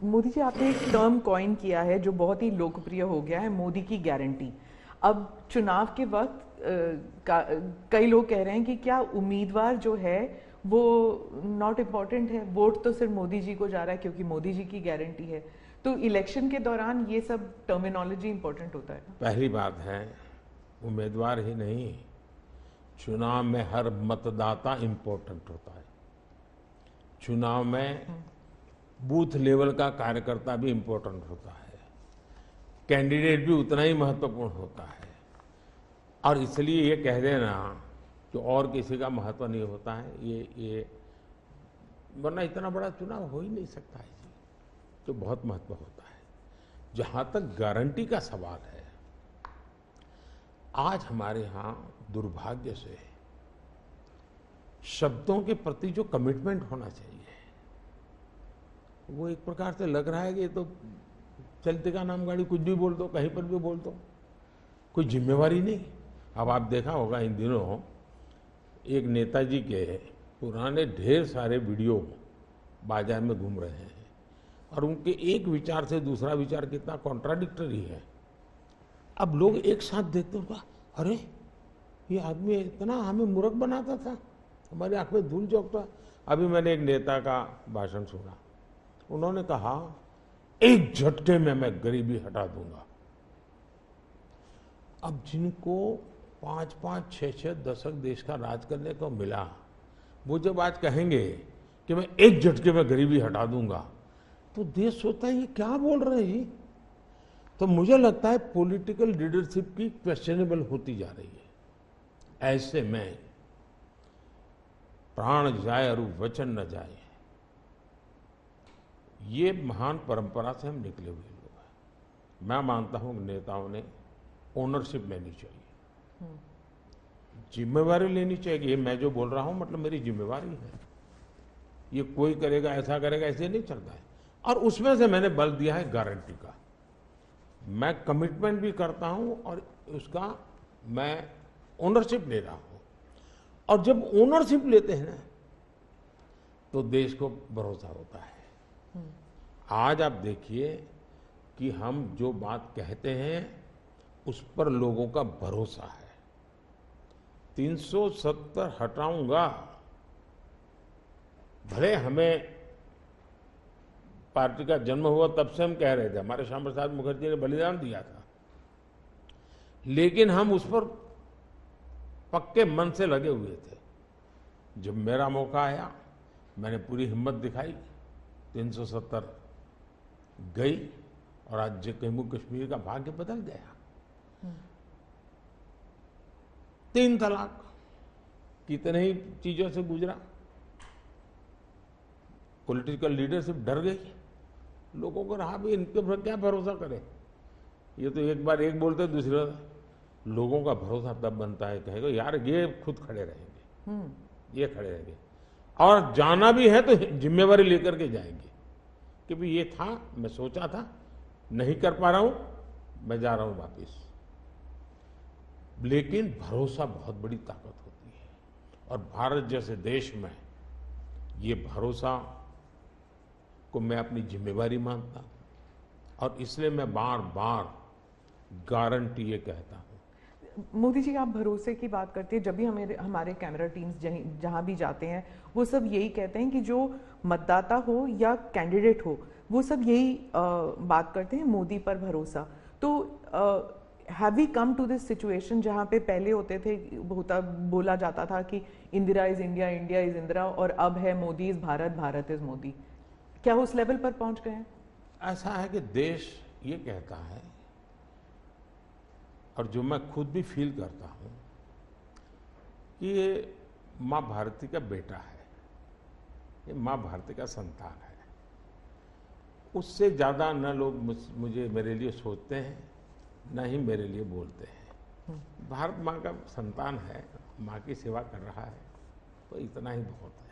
मोदी जी, आपने एक term coin किया है जो बहुत ही लोकप्रिय हो गया है, मोदी की गारंटी। अब चुनाव के वक्त कई लोग कह रहे हैं कि क्या उम्मीदवार जो है वो नॉट इम्पॉर्टेंट है, वोट तो सिर्फ मोदी जी को जा रहा है क्योंकि मोदी जी की गारंटी है। तो इलेक्शन के दौरान ये सब टर्मिनोलॉजी इंपॉर्टेंट होता है ना? पहली बात है, उम्मीदवार ही नहीं, चुनाव में हर मतदाता इम्पोर्टेंट होता है। चुनाव में बूथ लेवल का कार्यकर्ता भी इम्पोर्टेंट होता है, कैंडिडेट भी उतना ही महत्वपूर्ण होता है। और इसलिए ये कह देना कि और किसी का महत्व नहीं होता है, ये वरना इतना बड़ा चुनाव हो ही नहीं सकता है जी, तो बहुत महत्व होता है। जहां तक गारंटी का सवाल है, आज हमारे यहां दुर्भाग्य से शब्दों के प्रति जो कमिटमेंट होना चाहिए, वो एक प्रकार से लग रहा है कि ये तो चलते का नाम गाड़ी, कुछ भी बोल दो, कहीं पर भी बोल दो, कोई जिम्मेवारी नहीं। अब आप देखा होगा इन दिनों एक नेताजी के पुराने ढेर सारे वीडियो बाजार में घूम रहे हैं और उनके एक विचार से दूसरा विचार कितना कॉन्ट्राडिक्टरी है। अब लोग एक साथ देखते होगा, अरे ये आदमी इतना हमें मूर्ख बनाता था, हमारी आंख में धूल झोंकता। अभी मैंने एक नेता का भाषण सुना, उन्होंने कहा एक झटके में मैं गरीबी हटा दूंगा। अब जिनको 5-5, 6-6 दशक देश का राज करने को मिला, वो जब आज कहेंगे कि मैं एक झटके में गरीबी हटा दूंगा, तो देश सोचता है ये क्या बोल रहे हैं जी। तो मुझे लगता है पॉलिटिकल लीडरशिप की क्वेश्चनेबल होती जा रही है। ऐसे में प्राण जाए और वचन न जाए, ये महान परंपरा से हम निकले हुए लोग हैं। मैं मानता हूं कि नेताओं ने ओनरशिप लेनी चाहिए, जिम्मेवारी लेनी चाहिए। ये मैं जो बोल रहा हूं मतलब मेरी जिम्मेवारी है, ये कोई करेगा ऐसा करेगा ऐसे नहीं चलता है। और उसमें से मैंने बल दिया है गारंटी का। मैं कमिटमेंट भी करता हूं और उसका मैं ओनरशिप ले रहा हूं। और जब ओनरशिप लेते हैं ना, तो देश को भरोसा होता है। आज आप देखिए कि हम जो बात कहते हैं उस पर लोगों का भरोसा है। 370 हटाऊंगा, भले हमें पार्टी का जन्म हुआ तब से हम कह रहे थे, हमारे श्यामा प्रसाद मुखर्जी ने बलिदान दिया था, लेकिन हम उस पर पक्के मन से लगे हुए थे। जब मेरा मौका आया, मैंने पूरी हिम्मत दिखाई, 370 गई और आज जम्मू कश्मीर का भाग्य बदल गया। 3 तलाक कितने ही चीजों से गुजरा, पॉलिटिकल लीडरशिप डर गई, लोगों को रहा भी इनके पर क्या भरोसा करे। ये तो एक बार एक बोलते दूसरी बार, लोगों का भरोसा तब बनता है, कहेगा यार ये खुद खड़े रहेंगे, ये खड़े रहेंगे और जाना भी है तो जिम्मेवारी लेकर के जाएंगे कि भाई ये था, मैं सोचा था, नहीं कर पा रहा हूं, मैं जा रहा हूं वापिस। लेकिन भरोसा बहुत बड़ी ताकत होती है और भारत जैसे देश में ये भरोसा को मैं अपनी जिम्मेवारी मानता हूं और इसलिए मैं बार बार गारंटी ये कहता हूं। मोदी जी, आप भरोसे की बात करते हैं, जब भी हमारे कैमरा टीम्स जहां भी जाते हैं, वो सब यही कहते हैं कि जो मतदाता हो या कैंडिडेट हो, वो सब यही बात करते हैं, मोदी पर भरोसा। तो have we come to this situation जहां पे पहले होते थे, बोला जाता था कि Indira is India, India is Indira, और अब है मोदी इज भारत, भारत इज मोदी। क्या उस लेवल पर पहुंच गए हैं? ऐसा है कि देश ये कहता है, और जो मैं खुद भी फील करता हूं, कि ये मां भारती का बेटा है, ये मां भारती का संतान है। उससे ज्यादा न लोग मुझे मेरे लिए सोचते हैं, न ही मेरे लिए बोलते हैं। भारत मां का संतान है, मां की सेवा कर रहा है, तो इतना ही बहुत है।